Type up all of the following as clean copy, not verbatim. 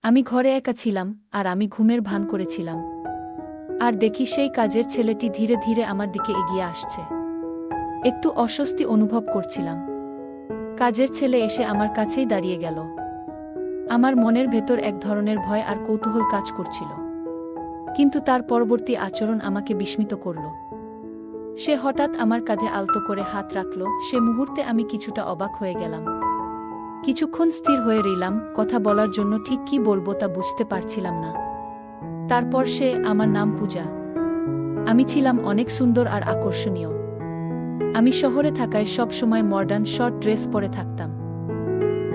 আমি ঘরে একা ছিলাম, আর আমি ঘুমের ভান করেছিলাম। আর দেখি সেই কাজের ছেলেটি ধীরে ধীরে আমার দিকে এগিয়ে আসছে। একটু অস্বস্তি অনুভব করছিলাম। কাজের ছেলে এসে আমার কাছেই দাঁড়িয়ে গেল। আমার মনের ভেতর এক ধরনের ভয় আর কৌতূহল কাজ করছিল। কিন্তু তার পরবর্তী আচরণ আমাকে বিস্মিত করল। সে হঠাৎ আমার কাঁধে আলতো করে হাত রাখল। সে মুহূর্তে আমি কিছুটা অবাক হয়ে গেলাম। কিছুক্ষণ স্থির হয়ে রইলাম, কথা বলার জন্য ঠিক কী বলবো তা বুঝতে পারছিলাম না। তারপর সে, আমার নাম পূজা। আমি ছিলাম অনেক সুন্দর আর আকর্ষণীয়। আমি শহরে থাকায় সব সময় মডার্ন শর্ট ড্রেস পরে থাকতাম,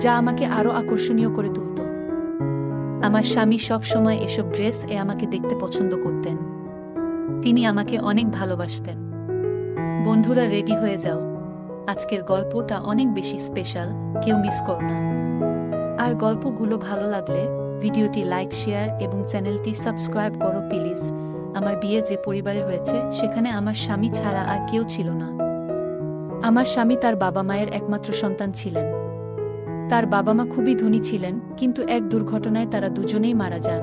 যা আমাকে আরও আকর্ষণীয় করে তুলত। আমার স্বামী সব সময় এসব ড্রেস আমাকে দেখতে পছন্দ করতেন। তিনি আমাকে অনেক ভালোবাসতেন। বন্ধুরা, রেডি হয়ে যাও, আজকের গল্পটা অনেক বেশি স্পেশাল, কেউ মিস করো না। আর গল্পগুলো ভালো লাগলে ভিডিওটি লাইক, শেয়ার এবং চ্যানেলটি সাবস্ক্রাইব করো প্লিজ। আমার বিয়ে যে পরিবারে হয়েছে সেখানে আমার স্বামী ছাড়া আর কেউ ছিল না। আমার স্বামী তার বাবা মায়ের একমাত্র সন্তান ছিলেন। তার বাবা মা খুবই ধনী ছিলেন, কিন্তু এক দুর্ঘটনায় তারা দুজনেই মারা যান।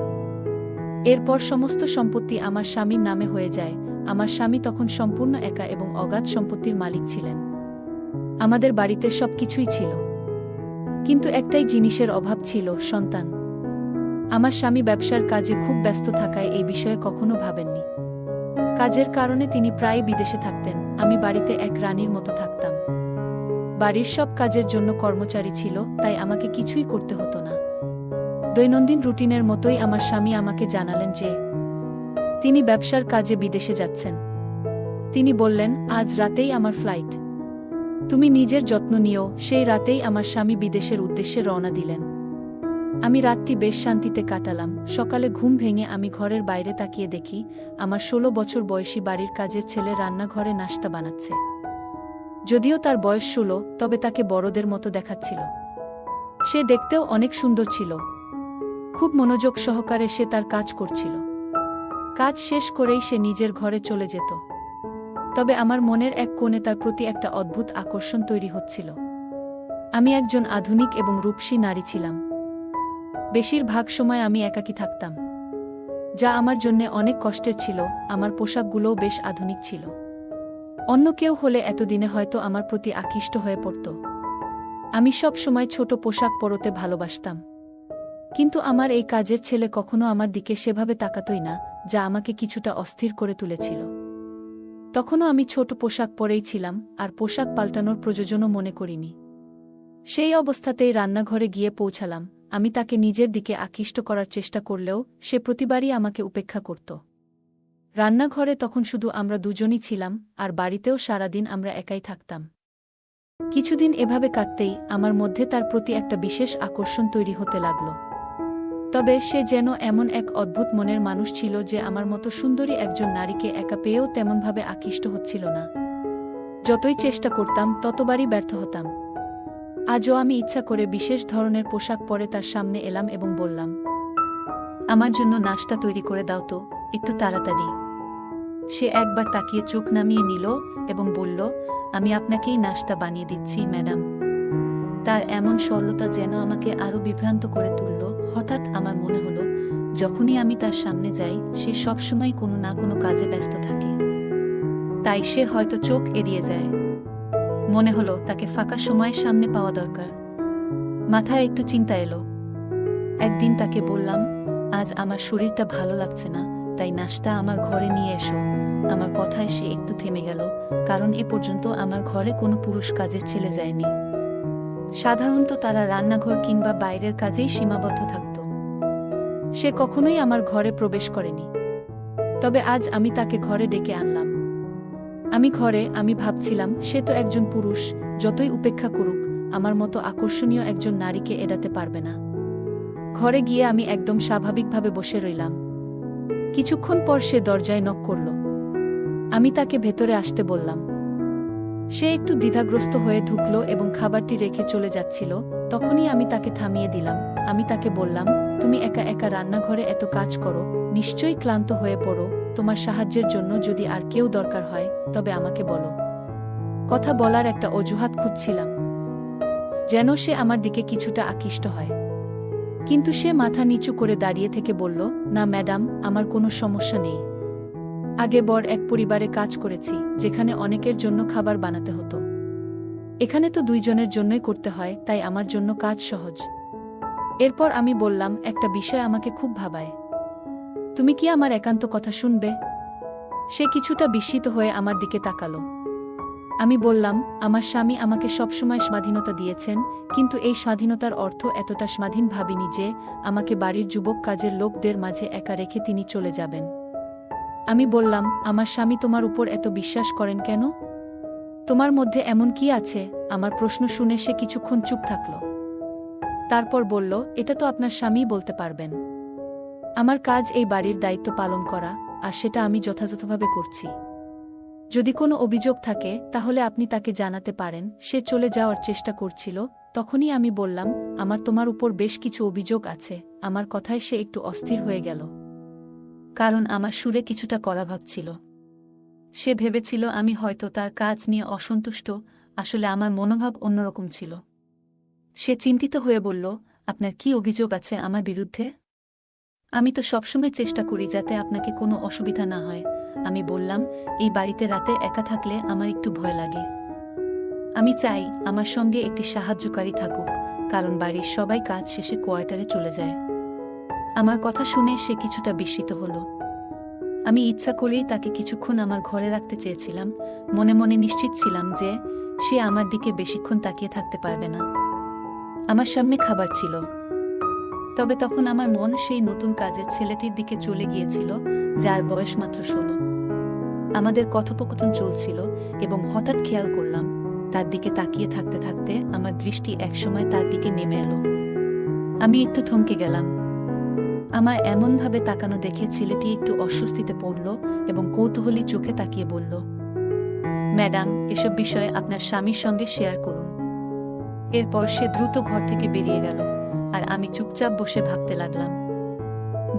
এরপর সমস্ত সম্পত্তি আমার স্বামীর নামে হয়ে যায়। আমার স্বামী তখন সম্পূর্ণ একা এবং অগাধ সম্পত্তির মালিক ছিলেন। আমাদের বাড়িতে সবকিছুই ছিল, কিন্তু একটাই জিনিসের অভাব ছিল, সন্তান। আমার স্বামী ব্যবসার কাজে খুব ব্যস্ত থাকায় এই বিষয়ে কখনো ভাবেননি। কাজের কারণে তিনি প্রায় বিদেশে থাকতেন। আমি বাড়িতে এক রানীর মতো থাকতাম। বাড়ির সব কাজের জন্য কর্মচারী ছিল, তাই আমাকে কিছুই করতে হতো না। দৈনন্দিন রুটিনের মতোই আমার স্বামী আমাকে জানালেন যে তিনি ব্যবসার কাজে বিদেশে যাচ্ছেন। তিনি বললেন, আজ রাতেই আমার ফ্লাইট, তুমি নিজের যত্ন নিও। সেই রাতেই আমার স্বামী বিদেশের উদ্দেশ্যে রওনা দিলেন। আমি রাতটি বেশ শান্তিতে কাটালাম। সকালে ঘুম ভেঙে আমি ঘরের বাইরে তাকিয়ে দেখি আমার 16 বছর বয়সী বাড়ির কাজের ছেলে রান্নাঘরে নাশতা বানাচ্ছে। যদিও তার বয়স 16, তবে তাকে বড়দের মতো দেখাচ্ছিল। সে দেখতেও অনেক সুন্দর ছিল। খুব মনোযোগ সহকারে সে তার কাজ করছিল। কাজ শেষ করেই সে নিজের ঘরে চলে যেত। তবে আমার মনের এক কোণে তার প্রতি একটা অদ্ভুত আকর্ষণ তৈরি হচ্ছিল। আমি একজন আধুনিক এবং রূপসী নারী ছিলাম। বেশিরভাগ সময় আমি একাকী থাকতাম, যা আমার জন্যে অনেক কষ্টের ছিল। আমার পোশাকগুলোও বেশ আধুনিক ছিল। অন্য কেউ হলে এতদিনে হয়তো আমার প্রতি আকৃষ্ট হয়ে পড়ত। আমি সব সময় ছোট পোশাক পরতে ভালোবাসতাম, কিন্তু আমার এই কাজের ছেলে কখনো আমার দিকে সেভাবে তাকাতই না, যা আমাকে কিছুটা অস্থির করে তুলেছিল। তখনও আমি ছোট পোশাক পরেই ছিলাম, আর পোশাক পাল্টানোর প্রয়োজনও মনে করিনি। সেই অবস্থাতেই রান্নাঘরে গিয়ে পৌঁছালাম। আমি তাকে নিজের দিকে আকৃষ্ট করার চেষ্টা করলেও সে প্রতিবারই আমাকে উপেক্ষা করত। রান্নাঘরে তখন শুধু আমরা দুজনই ছিলাম, আর বাড়িতেও সারাদিন আমরা একাই থাকতাম। কিছুদিন এভাবে কাটতেই আমার মধ্যে তার প্রতি একটা বিশেষ আকর্ষণ তৈরি হতে লাগল। তবে সে যেন এমন এক অদ্ভুত মনের মানুষ ছিল যে আমার মতো সুন্দরী একজন নারীকে একা পেয়েও তেমনভাবে আকৃষ্ট হচ্ছিল না। যতই চেষ্টা করতাম ততবারই ব্যর্থ হতাম। আজও আমি ইচ্ছা করে বিশেষ ধরনের পোশাক পরে তার সামনে এলাম এবং বললাম, আমার জন্য নাশতা তৈরি করে দাও তো, একটু তাড়াতাড়ি। সে একবার তাকিয়ে চোখ নামিয়ে নিল এবং বলল, আমি আপনাকেই নাশতা বানিয়ে দিচ্ছি ম্যাডাম। তার এমন সরলতা যেন আমাকে আরও বিভ্রান্ত করে তুলল। হঠাৎ আমার মনে হলো, যখনই আমি তার সামনে যাই সে সবসময় কোনো না কোনো কাজে ব্যস্ত থাকে। তাই সে হয়তো চোখ এড়িয়ে যায়। মনে হলো তাকে ফাঁকা সময়ের সামনে পাওয়া দরকার। মাথায় একটু চিন্তা এলো। একদিন তাকে বললাম, আজ আমার শরীরটা ভালো লাগছে না, তাই নাশতা আমার ঘরে নিয়ে এসো। আমার কথায় সে একটু থেমে গেল, কারণ এ পর্যন্ত আমার ঘরে কোনো পুরুষ কাজের ছেলে যায়নি। সাধারণত তারা রান্নাঘর কিংবা বাইরের কাজেই সীমাবদ্ধ থাকত। সে কখনোই আমার ঘরে প্রবেশ করেনি। তবে আজ আমি তাকে ঘরে ডেকে আনলাম। আমি ভাবছিলাম, সে তো একজন পুরুষ, যতই উপেক্ষা করুক আমার মতো আকর্ষণীয় একজন নারীকে এড়াতে পারবে না। ঘরে গিয়ে আমি একদম স্বাভাবিকভাবে বসে রইলাম। কিছুক্ষণ পর সে দরজায় নক করল। আমি তাকে ভেতরে আসতে বললাম। সে একটু দ্বিধাগ্রস্ত হয়ে ঢুকল এবং খাবারটি রেখে চলে যাচ্ছিল। তখনই আমি তাকে থামিয়ে দিলাম। আমি তাকে বললাম, তুমি একা একা রান্নাঘরে এত কাজ করো, নিশ্চয়ই ক্লান্ত হয়ে পড়ো। তোমার সাহায্যের জন্য যদি আর কেউ দরকার হয় তবে আমাকে বলো। কথা বলার একটা অজুহাত খুঁজছিলাম, যেন সে আমার দিকে কিছুটা আকৃষ্ট হয়। কিন্তু সে মাথা নিচু করে দাঁড়িয়ে থেকে বলল, না ম্যাডাম, আমার কোনো সমস্যা নেই। আগে বড় এক পরিবারে কাজ করেছি, যেখানে অনেকের জন্য খাবার বানাতে হতো। এখানে তো দুইজনের জন্যই করতে হয়, তাই আমার জন্য কাজ সহজ। এরপর আমি বললাম, একটা বিষয় আমাকে খুব ভাবায়। তুমি কি আমার একান্ত কথা শুনবে? সে কিছুটা বিস্মিত হয়ে আমার দিকে তাকালো। আমি বললাম, আমার স্বামী আমাকে সবসময় স্বাধীনতা দিয়েছেন, কিন্তু এই স্বাধীনতার অর্থ এতটা স্বাধীন ভাবিনি যে আমাকে বাড়ির যুবক কাজের লোকদের মাঝে একা রেখে তিনি চলে যাবেন। আমি বললাম, আমার স্বামী তোমার উপর এত বিশ্বাস করেন কেন? তোমার মধ্যে এমন কি আছে? আমার প্রশ্ন শুনে সে কিছুক্ষণ চুপ থাকল। তারপর বলল, এটা তো আপনার স্বামীই বলতে পারবেন। আমার কাজ এই বাড়ির দায়িত্ব পালন করা, আর সেটা আমি যথাযথভাবে করছি। যদি কোনো অভিযোগ থাকে তাহলে আপনি তাকে জানাতে পারেন। সে চলে যাওয়ার চেষ্টা করছিল, তখনই আমি বললাম, আমার তোমার উপর বেশ কিছু অভিযোগ আছে। আমার কথায় সে একটু অস্থির হয়ে গেল, কারণ আমার সুরে কিছুটা কড়াভাব ছিল। সে ভেবেছিল আমি হয়তো তার কাজ নিয়ে অসন্তুষ্ট, আসলে আমার মনোভাব অন্যরকম ছিল। সে চিন্তিত হয়ে বলল, আপনার কি অভিযোগ আছে আমার বিরুদ্ধে? আমি তো সবসময় চেষ্টা করি যাতে আপনাকে কোনো অসুবিধা না হয়। আমি বললাম, এই বাড়িতে রাতে একা থাকলে আমার একটু ভয় লাগে। আমি চাই আমার সঙ্গে একটি সাহায্যকারী থাকুক, কারণ বাড়ির সবাই কাজ শেষে কোয়ার্টারে চলে যায়। আমার কথা শুনে সে কিছুটা বিস্মিত হল। আমি ইচ্ছা করেই তাকে কিছুক্ষণ আমার ঘরে রাখতে চেয়েছিলাম, মনে মনে নিশ্চিত ছিলাম যে সে আমার দিকে বেশিক্ষণ তাকিয়ে থাকতে পারবে না। আমার সামনে খাবার ছিল, তবে তখন আমার মন সেই নতুন কাজের ছেলেটির দিকে চলে গিয়েছিল, যার বয়স মাত্র 16। আমাদের কথোপকথন চলছিল এবং হঠাৎ খেয়াল করলাম, তার দিকে তাকিয়ে থাকতে থাকতে আমার দৃষ্টি একসময় তার দিকে নেমে এলো। আমি একটু থমকে গেলাম। আমার এমনভাবে তাকানো দেখে ছেলেটি একটু অস্বস্তিতে পড়ল এবং কৌতূহলী চোখে তাকিয়ে বলল, ম্যাডাম, এসব বিষয়ে আপনার স্বামীর সঙ্গে শেয়ার করুন। এরপর সে দ্রুত ঘর থেকে বেরিয়ে গেল, আর আমি চুপচাপ বসে ভাবতে লাগলাম,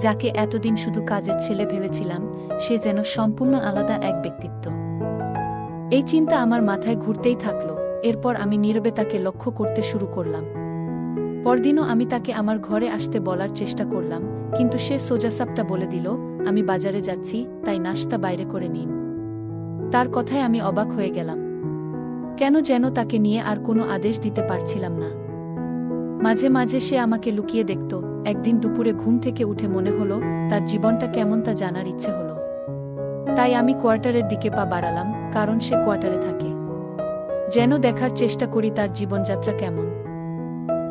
যাকে এতদিন শুধু কাজের ছেলে ভেবেছিলাম, সে যেন সম্পূর্ণ আলাদা এক ব্যক্তিত্ব। এই চিন্তা আমার মাথায় ঘুরতেই থাকল। এরপর আমি নীরবে তাকে লক্ষ্য করতে শুরু করলাম। পরদিনও আমি তাকে আমার ঘরে আসতে বলার চেষ্টা করলাম, কিন্তু সে সোজাসাপটা বলে দিল, আমি বাজারে যাচ্ছি, তাই নাশতা বাইরে করে নিন। তার কথায় আমি অবাক হয়ে গেলাম। কেন যেন তাকে নিয়ে আর কোনো আদেশ দিতে পারছিলাম না। মাঝে মাঝে সে আমাকে লুকিয়ে দেখত। একদিন দুপুরে ঘুম থেকে উঠে মনে হলো তার জীবনটা কেমন তা জানার ইচ্ছে হলো। তাই আমি কোয়ার্টারের দিকে পা বাড়ালাম, কারণ সে কোয়ার্টারে থাকে। যেন দেখার চেষ্টা করি তার জীবনযাত্রা কেমন।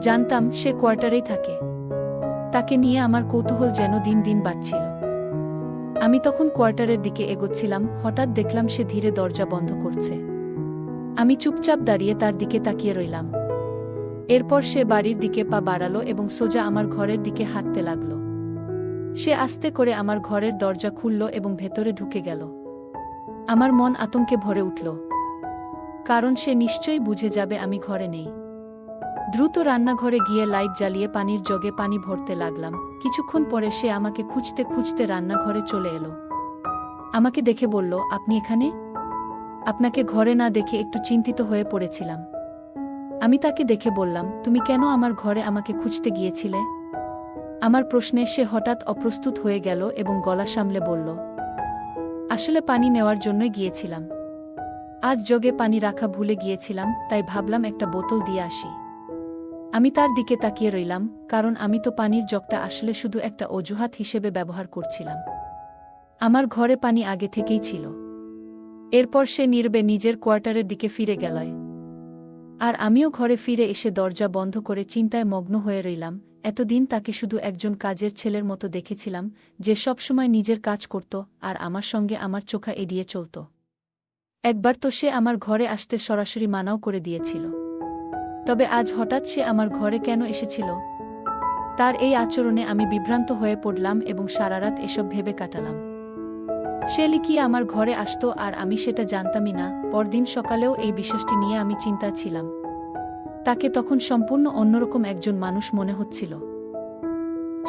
জানতাম সে কোয়ার্টারেই থাকে। তাকে নিয়ে আমার কৌতূহল যেন দিন দিন বাড়ছিল। আমি তখন কোয়ার্টারের দিকে এগোচ্ছিলাম, হঠাৎ দেখলাম সে ধীরে দরজা বন্ধ করছে। আমি চুপচাপ দাঁড়িয়ে তার দিকে তাকিয়ে রইলাম। এরপর সে বাড়ির দিকে পা বাড়ালো এবং সোজা আমার ঘরের দিকে হাঁটতে লাগল। সে আস্তে করে আমার ঘরের দরজা খুলল এবং ভেতরে ঢুকে গেল। আমার মন আতঙ্কে ভরে উঠল, কারণ সে নিশ্চয়ই বুঝে যাবে আমি ঘরে নেই। দ্রুত রান্নাঘরে গিয়ে লাইট জ্বালিয়ে পানির জগে পানি ভরতে লাগলাম। কিছুক্ষণ পরে সে আমাকে খুঁজতে খুঁজতে রান্নাঘরে চলে এলো। আমাকে দেখে বলল, আপনি এখানে? আপনাকে ঘরে না দেখে একটু চিন্তিত হয়ে পড়েছিলাম। আমি তাকে দেখে বললাম, তুমি কেন আমার ঘরে আমাকে খুঁজতে গিয়েছিলে? আমার প্রশ্নে সে হঠাৎ অপ্রস্তুত হয়ে গেল এবং গলা সামলে বলল, আসলে পানি নেওয়ার জন্যই গিয়েছিলাম। আজ জগে পানি রাখা ভুলে গিয়েছিলাম, তাই ভাবলাম একটা বোতল দিয়ে আসি। আমি তার দিকে তাকিয়ে রইলাম, কারণ আমি তো পানির জগটা আসলে শুধু একটা অজুহাত হিসেবে ব্যবহার করছিলাম। আমার ঘরে পানি আগে থেকেই ছিল। এরপর সে নীরবে নিজের কোয়ার্টারের দিকে ফিরে গেল, আর আমিও ঘরে ফিরে এসে দরজা বন্ধ করে চিন্তায় মগ্ন হয়ে রইলাম। এতদিন তাকে শুধু একজন কাজের ছেলের মতো দেখেছিলাম, যে সবসময় নিজের কাজ করত আর আমার সঙ্গে আমার চোখা এড়িয়ে চলত। একবার তো সে আমার ঘরে আসতে সরাসরি মানাও করে দিয়েছিল। তবে আজ হঠাৎ সে আমার ঘরে কেন এসেছিল? তার এই আচরণে আমি বিভ্রান্ত হয়ে পড়লাম এবং সারারাত এসব ভেবে কাটালাম। সে লিখিয়ে আমার ঘরে আসতো আর আমি সেটা জানতামই না। পরদিন সকালেও এই বিষয়টি নিয়ে আমি চিন্তা ছিলাম। তাকে তখন সম্পূর্ণ অন্যরকম একজন মানুষ মনে হচ্ছিল।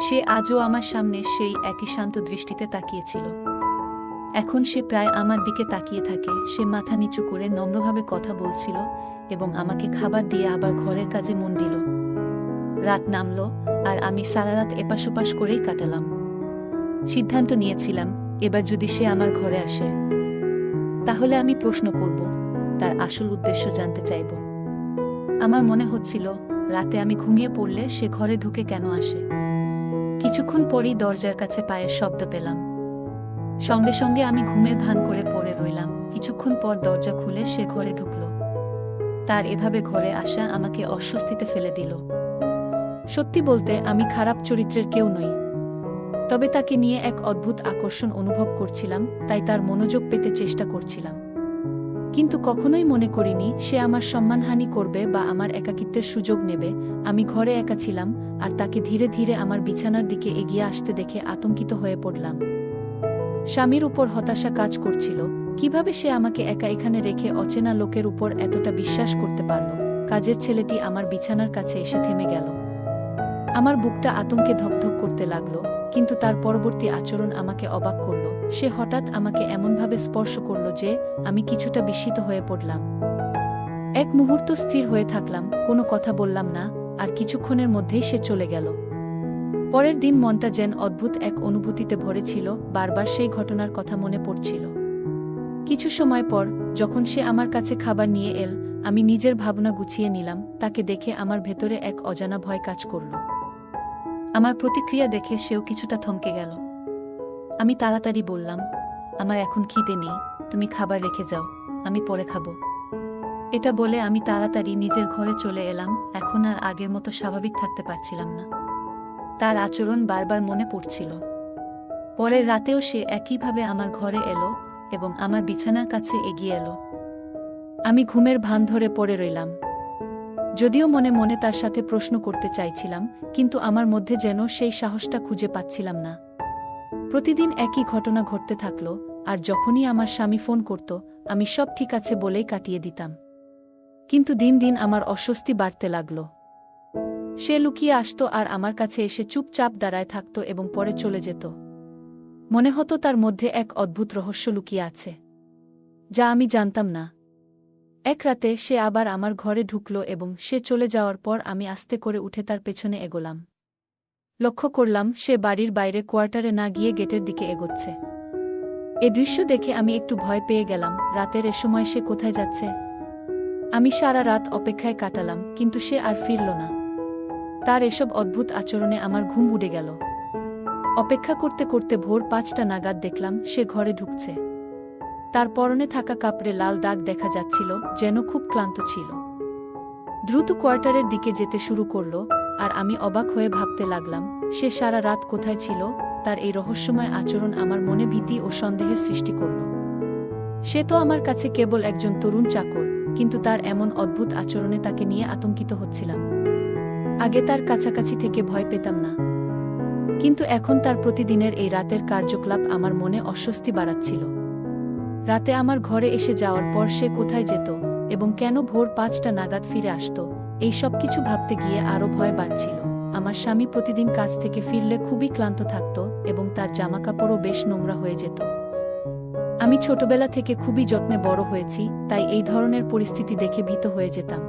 সে আজও আমার সামনে সেই একই শান্ত দৃষ্টিতে তাকিয়েছিল। এখন সে প্রায় আমার দিকে তাকিয়ে থাকে। সে মাথা নিচু করে নম্রভাবে কথা বলছিল এবং আমাকে খাবার দিয়ে আবার ঘরের কাজে মন দিল। রাত নামল, আর আমি সারা রাত এপাশ ওপাশ করেই কাটালাম। সিদ্ধান্ত নিয়েছিলাম, এবার যদি সে আমার ঘরে আসে তাহলে আমি প্রশ্ন করব, তার আসল উদ্দেশ্য জানতে চাইব। আমার মনে হচ্ছিল রাতে আমি ঘুমিয়ে পড়লে সে ঘরে ঢুকে কেন আসে। কিছুক্ষণ পরই দরজার কাছে পায়ের শব্দ পেলাম। সঙ্গে সঙ্গে আমি ঘুমের ভান করে পড়ে রইলাম। কিছুক্ষণ পর দরজা খুলে সে ঘরে ঢুকল। তার এভাবে ঘরে আসা আমাকে অস্বস্তিতে ফেলে দিল। সত্যি বলতে আমি খারাপ চরিত্রের কেউ নই, তবে তাকে নিয়ে এক অদ্ভুত আকর্ষণ অনুভব করছিলাম, তাই তার মনোযোগ পেতে চেষ্টা করছিলাম। কিন্তু কখনোই মনে করিনি সে আমার সম্মানহানি করবে বা আমার একাকিত্বের সুযোগ নেবে। আমি ঘরে একা ছিলাম, আর তাকে ধীরে ধীরে আমার বিছানার দিকে এগিয়ে আসতে দেখে আতঙ্কিত হয়ে পড়লাম। স্বামীর উপর হতাশা কাজ করছিল। কিভাবে সে আমাকে একা এখানে রেখে অচেনা লোকের উপর এতটা বিশ্বাস করতে পারল? কাজের ছেলেটি আমার বিছানার কাছে এসে থেমে গেল। আমার বুকটা আতঙ্কে ধকধক করতে লাগলো, কিন্তু তার পরবর্তী আচরণ আমাকে অবাক করল। সে হঠাৎ আমাকে এমনভাবে স্পর্শ করল যে আমি কিছুটা বিস্মিত হয়ে পড়লাম। এক মুহূর্ত স্থির হয়ে থাকলাম, কোনো কথা বললাম না, আর কিছুক্ষণের মধ্যেই সে চলে গেল। পরের দিন মনটা যেন অদ্ভুত এক অনুভূতিতে ভরে ছিল, বারবার সেই ঘটনার কথা মনে পড়ছিল। কিছু সময় পর যখন সে আমার কাছে খাবার নিয়ে এল, আমি নিজের ভাবনা গুছিয়ে নিলাম। তাকে দেখে আমার ভেতরে এক অজানা ভয় কাজ করল। আমার প্রতিক্রিয়া দেখে সেও কিছুটা থমকে গেল। আমি তাড়াতাড়ি বললাম, আমার এখন খিদে নেই, তুমি খাবার রেখে যাও, আমি পরে খাবো। এটা বলে আমি তাড়াতাড়ি নিজের ঘরে চলে এলাম। এখন আর আগের মতো স্বাভাবিক থাকতে পারছিলাম না। তার আচরণ বারবার মনে পড়ছিল। পরের রাতেও সে একইভাবে আমার ঘরে এলো এবং আমার বিছানার কাছে এগিয়ে এলো। আমি ঘুমের ভান ধরে পড়ে রইলাম। যদিও মনে মনে তার সাথে প্রশ্ন করতে চাইছিলাম, কিন্তু আমার মধ্যে যেন সেই সাহসটা খুঁজে পাচ্ছিলাম না। প্রতিদিন একই ঘটনা ঘটতে থাকলো, আর যখনই আমার স্বামী ফোন করত আমি সব ঠিক আছে বলেই কাটিয়ে দিতাম। কিন্তু দিন দিন আমার অস্বস্তি বাড়তে লাগল। সে লুকিয়ে আসতো আর আমার কাছে এসে চুপচাপ দাঁড়ায় থাকত এবং পরে চলে যেত। মনে হতো তার মধ্যে এক অদ্ভুত রহস্য লুকিয়ে আছে, যা আমি জানতাম না। এক রাতে সে আবার আমার ঘরে ঢুকল এবং সে চলে যাওয়ার পর আমি আস্তে করে উঠে তার পেছনে এগোলাম। লক্ষ্য করলাম সে বাড়ির বাইরে কোয়ার্টারে না গিয়ে গেটের দিকে এগোচ্ছে। এ দৃশ্য দেখে আমি একটু ভয় পেয়ে গেলাম। রাতের এ সময় সে কোথায় যাচ্ছে? আমি সারা রাত অপেক্ষায় কাটালাম, কিন্তু সে আর ফিরল না। তার এসব অদ্ভুত আচরণে আমার ঘুম উড়ে গেল। অপেক্ষা করতে করতে ভোর 5টা নাগাদ দেখলাম সে ঘরে ঢুকছে। তার পরনে থাকা কাপড়ে লাল দাগ দেখা যাচ্ছিল, যেন খুব ক্লান্ত ছিল। দ্রুত কোয়ার্টারের দিকে যেতে শুরু করল, আর আমি অবাক হয়ে ভাবতে লাগলাম সে সারা রাত কোথায় ছিল। তার এই রহস্যময় আচরণ আমার মনে ভীতি ও সন্দেহের সৃষ্টি করল। সে তো আমার কাছে কেবল একজন তরুণ চাকর, কিন্তু তার এমন অদ্ভুত আচরণে তাকে নিয়ে আতঙ্কিত হচ্ছিলাম। আগে তার কাছাকাছি থেকে ভয় পেতাম না, কিন্তু এখন তার প্রতিদিনের এই রাতের কার্যকলাপ আমার মনে অস্বস্তি বাড়াচ্ছিল। রাতে আমার ঘরে এসে যাওয়ার পর সে কোথায় যেত এবং কেন ভোর 5টা নাগাদ ফিরে আসত, এই সব কিছু ভাবতে গিয়ে আরও ভয় বাড়ছিল। আমার স্বামী প্রতিদিন কাজ থেকে ফিরলে খুবই ক্লান্ত থাকত এবং তার জামাকাপড়ও বেশ নোংরা হয়ে যেত। আমি ছোটবেলা থেকে খুবই যত্নে বড় হয়েছি, তাই এই ধরনের পরিস্থিতি দেখে ভীত হয়ে যেতাম।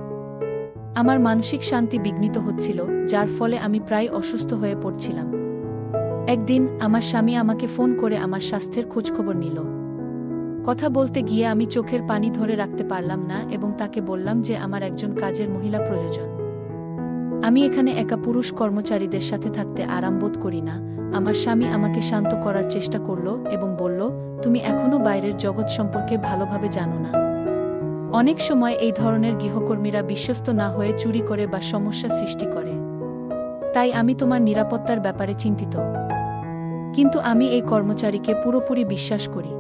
আমার মানসিক শান্তি বিঘ্নিত হচ্ছিল, যার ফলে আমি প্রায় অসুস্থ হয়ে পড়ছিলাম। একদিন আমার স্বামী আমাকে ফোন করে আমার স্বাস্থ্যের খোঁজখবর নিল। কথা বলতে গিয়ে আমি চোখের পানি ধরে রাখতে পারলাম না এবং তাকে বললাম যে আমার একজন কাজের মহিলা প্রয়োজন। আমি এখানে একা পুরুষ কর্মচারীদের সাথে থাকতে আরাম বোধ করি না। আমার স্বামী আমাকে শান্ত করার চেষ্টা করল এবং বলল, তুমি এখনো বাইরের জগৎ সম্পর্কে ভালোভাবে জানো না। অনেক সময় এই ধরনের গৃহকর্মীরা বিশ্বস্ত না হয়ে চুরি করে বা সমস্যা সৃষ্টি করে। তাই আমি তোমার নিরাপত্তার ব্যাপারে চিন্তিত। কিন্তু আমি এই কর্মচারীকে পুরোপুরি বিশ্বাস করি।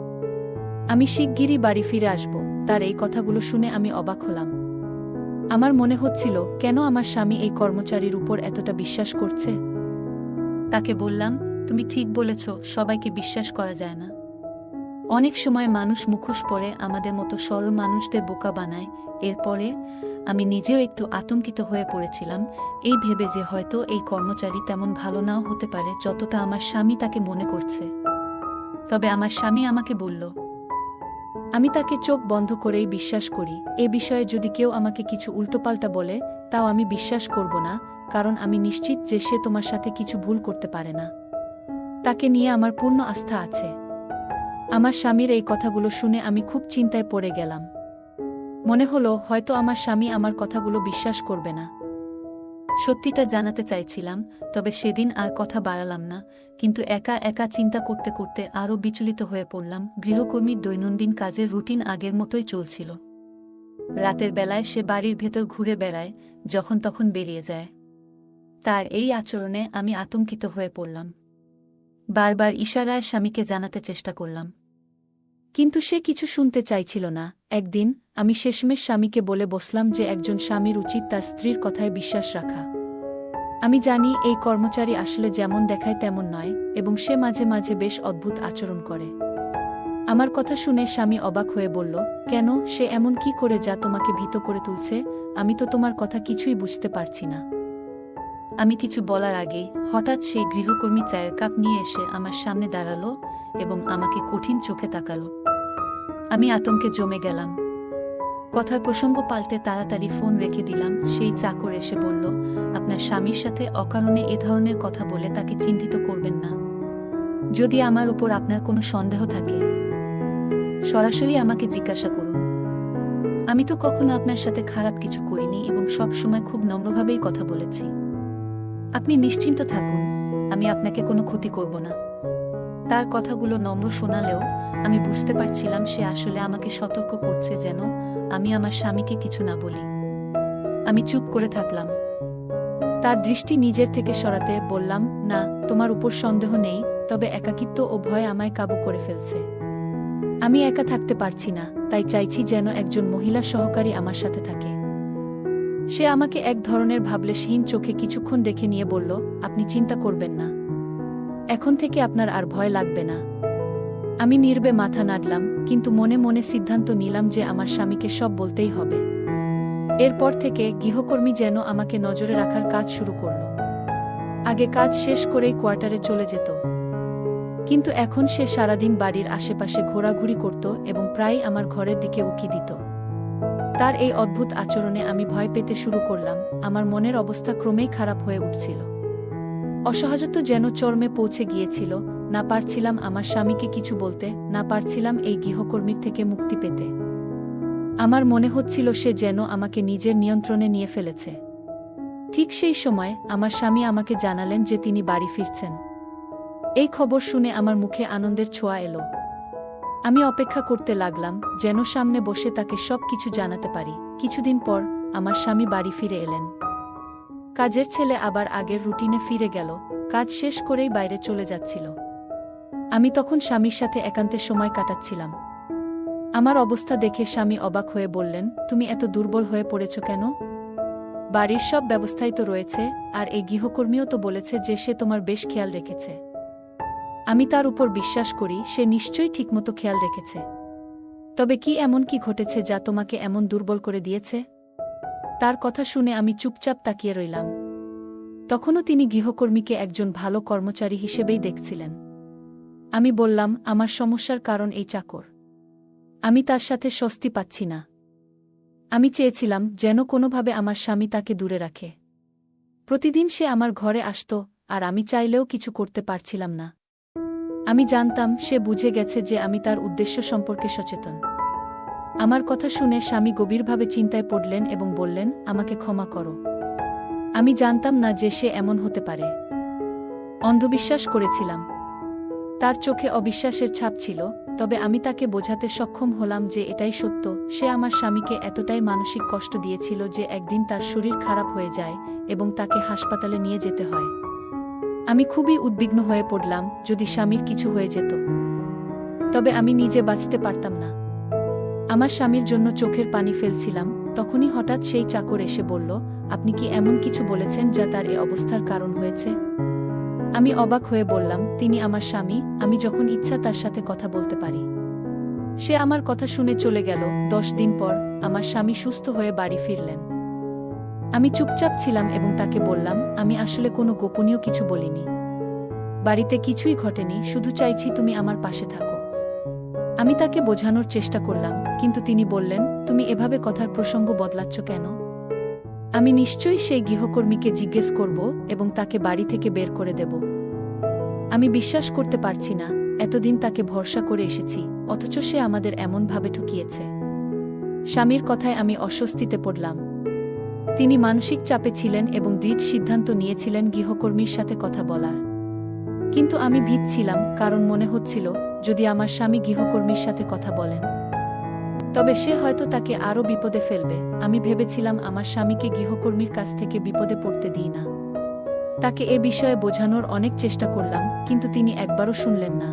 আমি শিগগিরই বাড়ি ফিরে আসব। তার এই কথাগুলো শুনে আমি অবাক হলাম। আমার মনে হচ্ছিল কেন আমার স্বামী এই কর্মচারীর উপর এতটা বিশ্বাস করছে। তাকে বললাম, তুমি ঠিক বলেছ, সবাইকে বিশ্বাস করা যায় না। অনেক সময় মানুষ মুখোশ পরে আমাদের মতো সরল মানুষদের বোকা বানায়। এরপরে আমি নিজেও একটু আতঙ্কিত হয়ে পড়েছিলাম, এই ভেবে যে হয়তো এই কর্মচারী তেমন ভালো নাও হতে পারে যতটা আমার স্বামী তাকে মনে করছে। তবে আমার স্বামী আমাকে বলল, আমি তাকে চোখ বন্ধ করেই বিশ্বাস করি। এ বিষয়ে যদি কেউ আমাকে কিছু উল্টোপাল্টা বলে, তাও আমি বিশ্বাস করব না, কারণ আমি নিশ্চিত যে সে তোমার সাথে কিছু ভুল করতে পারে না। তাকে নিয়ে আমার পূর্ণ আস্থা আছে। আমার স্বামীর এই কথাগুলো শুনে আমি খুব চিন্তায় পড়ে গেলাম। মনে হলো হয়তো আমার স্বামী আমার কথাগুলো বিশ্বাস করবে না। সত্যিটা জানাতে চাইছিলাম, তবে সেদিন আর কথা বাড়ালাম না, কিন্তু একা একা চিন্তা করতে করতে আরও বিচলিত হয়ে পড়লাম। গৃহকর্মীর দৈনন্দিন কাজের রুটিন আগের মতোই চলছিল। রাতের বেলায় সে বাড়ির ভেতর ঘুরে বেড়ায়, যখন তখন বেরিয়ে যায়। তার এই আচরণে আমি আতঙ্কিত হয়ে পড়লাম। বারবার ইশারায় স্বামীকে জানাতে চেষ্টা করলাম, কিন্তু সে কিছু শুনতে চাইছিল না। একদিন আমি শেষমেশ স্বামীকে বলে বসলাম যে একজন স্বামীর উচিত তার স্ত্রীর কথায় বিশ্বাস রাখা। আমি জানি এই কর্মচারী আসলে যেমন দেখায় তেমন নয়, এবং সে মাঝে মাঝে বেশ অদ্ভুত আচরণ করে। আমার কথা শুনে স্বামী অবাক হয়ে বলল, কেন, সে এমন কি করে যা তোমাকে ভীত করে তুলছে? আমি তো তোমার কথা কিছুই বুঝতে পারছি না। আমি কিছু বলার আগেই হঠাৎ সেই গৃহকর্মী চায়ের কাপ নিয়ে এসে আমার সামনে দাঁড়ালো এবং আমাকে কঠিন চোখে তাকালো। আমি আতঙ্কে জমে গেলাম। কথার প্রসঙ্গ পাল্টে তাড়াতাড়ি ফোন রেখে দিলাম। সেই চাকর এসে বলল, আপনার স্বামীর সাথে অকারণে এ ধরনের কথা বলে তাকে চিন্তিত করবেন না। যদি আমার উপর আপনার কোনো সন্দেহ থাকে, সরাসরি আমাকে জিজ্ঞাসা করুন। আমি তো কখনো আপনার সাথে খারাপ কিছু করিনি এবং সব সময় খুব নম্রভাবেই কথা বলেছি। আপনি নিশ্চিন্ত থাকুন, আমি আপনাকে কোনো ক্ষতি করব না। তার কথাগুলো নম্র শোনালেও আমি বুঝতে পারছিলাম সে আসলে আমাকে সতর্ক করছে যেন আমি আমার স্বামীকে কিছু না বলি। আমি চুপ করে থাকলাম। তার দৃষ্টি নিজের থেকে সরাতে বললাম, না, তোমার উপর সন্দেহ নেই, তবে একাকিত্ব ও ভয় আমায় কাবু করে ফেলছে। আমি একা থাকতে পারছি না, তাই চাইছি যেন একজন মহিলা সহকারী আমার সাথে থাকে। সে আমাকে এক ধরনের ভাবলেশহীন চোখে কিছুক্ষণ দেখে নিয়ে বলল, আপনি চিন্তা করবেন না, এখন থেকে আপনার আর ভয় লাগবে না। আমি নীরবে মাথা নাড়লাম, কিন্তু মনে মনে সিদ্ধান্ত নিলাম যে আমার স্বামীকে সব বলতেই হবে। এরপর থেকে গৃহকর্মী যেন আমাকে নজরে রাখার কাজ শুরু করল। আগে কাজ শেষ করেই কোয়ার্টারে চলে যেত, কিন্তু এখন সে সারাদিন বাড়ির আশেপাশে ঘোরাঘুরি করত এবং প্রায়ই আমার ঘরের দিকে উকি দিত। তার এই অদ্ভুত আচরণে আমি ভয় পেতে শুরু করলাম। আমার মনের অবস্থা ক্রমেই খারাপ হয়ে উঠছিল। অসহায়ত্ব যেন চরমে পৌঁছে গিয়েছিল। না পারছিলাম আমার স্বামীকে কিছু বলতে, না পারছিলাম এই গৃহকর্মীর থেকে মুক্তি পেতে। আমার মনে হচ্ছিল সে যেন আমাকে নিজের নিয়ন্ত্রণে নিয়ে ফেলেছে। ঠিক সেই সময় আমার স্বামী আমাকে জানালেন যে তিনি বাড়ি ফিরছেন। এই খবর শুনে আমার মুখে আনন্দের ছোঁয়া এলো। আমি অপেক্ষা করতে লাগলাম যেন সামনে বসে তাকে সব কিছু জানাতে পারি। কিছুদিন পর আমার স্বামী বাড়ি ফিরে এলেন। কাজের ছেলে আবার আগের রুটিনে ফিরে গেল, কাজ শেষ করেই বাইরে চলে যাচ্ছিল। আমি তখন স্বামীর সাথে একান্তে সময় কাটাচ্ছিলাম। আমার অবস্থা দেখে স্বামী অবাক হয়ে বললেন, তুমি এত দুর্বল হয়ে পড়েছ কেন? বাড়ির সব ব্যবস্থাই তো রয়েছে, আর এই গৃহকর্মীও তো বলেছে যে সে তোমার বেশ খেয়াল রেখেছে। আমি তার উপর বিশ্বাস করি, সে নিশ্চয়ই ঠিকমতো খেয়াল রেখেছে। তবে কি এমন কি ঘটেছে যা তোমাকে এমন দুর্বল করে দিয়েছে? তার কথা শুনে আমি চুপচাপ তাকিয়ে রইলাম। তখনও তিনি গৃহকর্মীকে একজন ভালো কর্মচারী হিসেবেই দেখছিলেন। আমি বললাম, আমার সমস্যার কারণ এই চাকর। আমি তার সাথে স্বস্তি পাচ্ছি না। আমি চেয়েছিলাম যেন কোনোভাবে আমার স্বামী তাকে দূরে রাখে। প্রতিদিন সে আমার ঘরে আসত, আর আমি চাইলেও কিছু করতে পারছিলাম না। আমি জানতাম সে বুঝে গেছে যে আমি তার উদ্দেশ্য সম্পর্কে সচেতন। আমার কথা শুনে স্বামী গভীরভাবে চিন্তায় পড়লেন এবং বললেন, আমাকে ক্ষমা করো। আমি জানতাম না যে সে এমন হতে পারে। অন্ধবিশ্বাস করেছিলাম। তার চোখে অবিশ্বাসের ছাপ ছিল, তবে আমি তাকে বোঝাতে সক্ষম হলাম যে এটাই সত্য। সে আমার স্বামীকে এতটাই মানসিক কষ্ট দিয়েছিল যে একদিন তার শরীর খারাপ হয়ে যায় এবং তাকে হাসপাতালে নিয়ে যেতে হয়। আমি খুবই উদ্বিগ্ন হয়ে পড়লাম, যদি স্বামীর কিছু হয়ে যেত, তবে আমি নিজে বাঁচতে পারতাম না। আমার স্বামীর জন্য চোখের পানি ফেলছিলাম, তখনই হঠাৎ সেই চাকর এসে বলল, আপনি কি এমন কিছু বলেছেন যা তার এই অবস্থার কারণ হয়েছে? আমি অবাক হয়ে বললাম, তিনি আমার স্বামী, আমি যখন ইচ্ছা তার সাথে কথা বলতে পারি। সে আমার কথা শুনে চলে গেল। 10 দিন পর আমার স্বামী সুস্থ হয়ে বাড়ি ফিরলেন। আমি চুপচাপ ছিলাম এবং তাকে বললাম, আমি আসলে কোনো গোপনীয় কিছু বলিনি। বাড়িতে কিছুই ঘটেনি, শুধু চাইছি তুমি আমার পাশে থাকো। আমি তাকে বোঝানোর চেষ্টা করলাম, কিন্তু তিনি বললেন, তুমি এভাবে কথার প্রসঙ্গ বদলাচ্ছ কেন? আমি নিশ্চয়ই সেই গৃহকর্মীকে জিজ্ঞেস করব এবং তাকে বাড়ি থেকে বের করে দেব। আমি বিশ্বাস করতে পারছি না, এতদিন তাকে ভরসা করে এসেছি, অথচ সে আমাদের এমনভাবে ঠকিয়েছে। স্বামীর কথায় আমি অস্বস্তিতে পড়লাম। তিনি মানসিক চাপে ছিলেন এবং দৃঢ় সিদ্ধান্ত নিয়েছিলেন গৃহকর্মীর সাথে কথা বলার। কিন্তু আমি ভীত ছিলাম, কারণ মনে হচ্ছিল যদি আমার স্বামী গৃহকর্মীর সাথে কথা বলেন তবে সে হয়তো তাকে আরও বিপদে ফেলবে। আমি ভেবেছিলাম আমার স্বামীকে গৃহকর্মীর কাছ থেকে বিপদে পড়তে দিই না। তাকে এ বিষয়ে বোঝানোর অনেক চেষ্টা করলাম, কিন্তু তিনি একবারও শুনলেন না।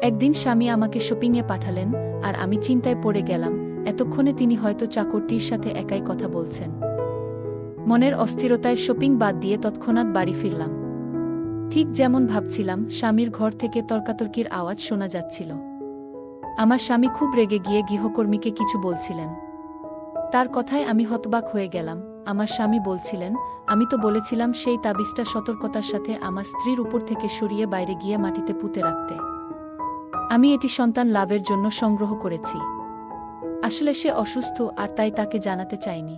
একদিন স্বামী আমাকে শপিংয়ে পাঠালেন, আর আমি চিন্তায় পড়ে গেলাম, এতক্ষণে তিনি হয়তো চাকরটির সাথে একাই কথা বলছেন। মনের অস্থিরতায় শপিং বাদ দিয়ে তৎক্ষণাৎ বাড়ি ফিরলাম। ঠিক যেমন ভাবছিলাম, স্বামীর ঘর থেকে তর্কাতর্কির আওয়াজ শোনা যাচ্ছিল। আমার স্বামী খুব রেগে গিয়ে গৃহকর্মীকে কিছু বলছিলেন। তার কথায় আমি হতবাক হয়ে গেলাম। আমার স্বামী বলছিলেন, আমি তো বলেছিলাম সেই তাবিজটা সতর্কতার সাথে আমার স্ত্রীর উপর থেকে সরিয়ে বাইরে গিয়ে মাটিতে পুঁতে রাখতে। আমি এটি সন্তান লাভের জন্য সংগ্রহ করেছি। আসলে সে অসুস্থ, আর তাই তাকে জানাতে চাইনি।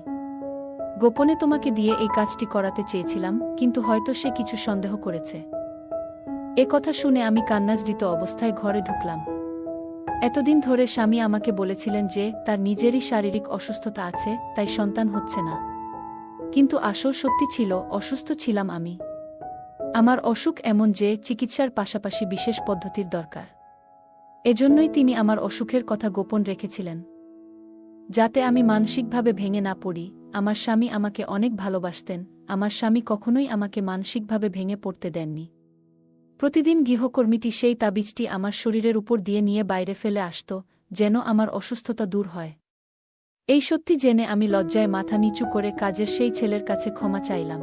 গোপনে তোমাকে দিয়ে এই কাজটি করাতে চেয়েছিলাম, কিন্তু হয়তো সে কিছু সন্দেহ করেছে। এ কথা শুনে আমি কান্নাজড়িত অবস্থায় ঘরে ঢুকলাম। এতদিন ধরে স্বামী আমাকে বলেছিলেন যে তার নিজেরই শারীরিক অসুস্থতা আছে, তাই সন্তান হচ্ছে না। কিন্তু আসল সত্যি ছিল, অসুস্থ ছিলাম আমি। আমার অসুখ এমন যে চিকিৎসার পাশাপাশি বিশেষ পদ্ধতির দরকার। এজন্যই তিনি আমার অসুখের কথা গোপন রেখেছিলেন, যাতে আমি মানসিকভাবে ভেঙে না পড়ি। আমার স্বামী আমাকে অনেক ভালোবাসতেন। আমার স্বামী কখনোই আমাকে মানসিকভাবে ভেঙে পড়তে দেননি। প্রতিদিন গৃহকর্মীটি সেই তাবিজটি আমার শরীরের উপর দিয়ে নিয়ে বাইরে ফেলে আসত, যেন আমার অসুস্থতা দূর হয়। এই সত্যি জেনে আমি লজ্জায় মাথা নিচু করে কাজের সেই ছেলের কাছে ক্ষমা চাইলাম।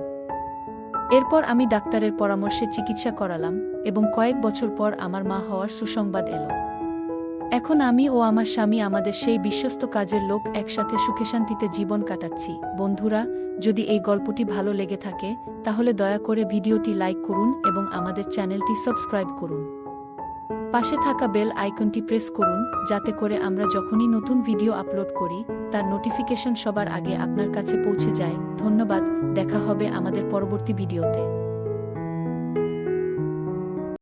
এরপর আমি ডাক্তারের পরামর্শে চিকিৎসা করালাম, এবং কয়েক বছর পর আমার মা হওয়ার সুসংবাদ এলো। এখন আমি ও আমার স্বামী, আমাদের সেই বিশ্বস্ত কাজের লোক, একসাথে সুখে শান্তিতে জীবন কাটাচ্ছি। বন্ধুরা, যদি এই গল্পটি ভালো লেগে থাকে তাহলে দয়া করে ভিডিওটি লাইক করুন এবং আমাদের চ্যানেলটি সাবস্ক্রাইব করুন। পাশে থাকা বেল আইকনটি প্রেস করুন, যাতে করে আমরা যখনই নতুন ভিডিও আপলোড করি তার নোটিফিকেশন সবার আগে আপনার কাছে পৌঁছে যায়। ধন্যবাদ, দেখা হবে আমাদের পরবর্তী ভিডিওতে।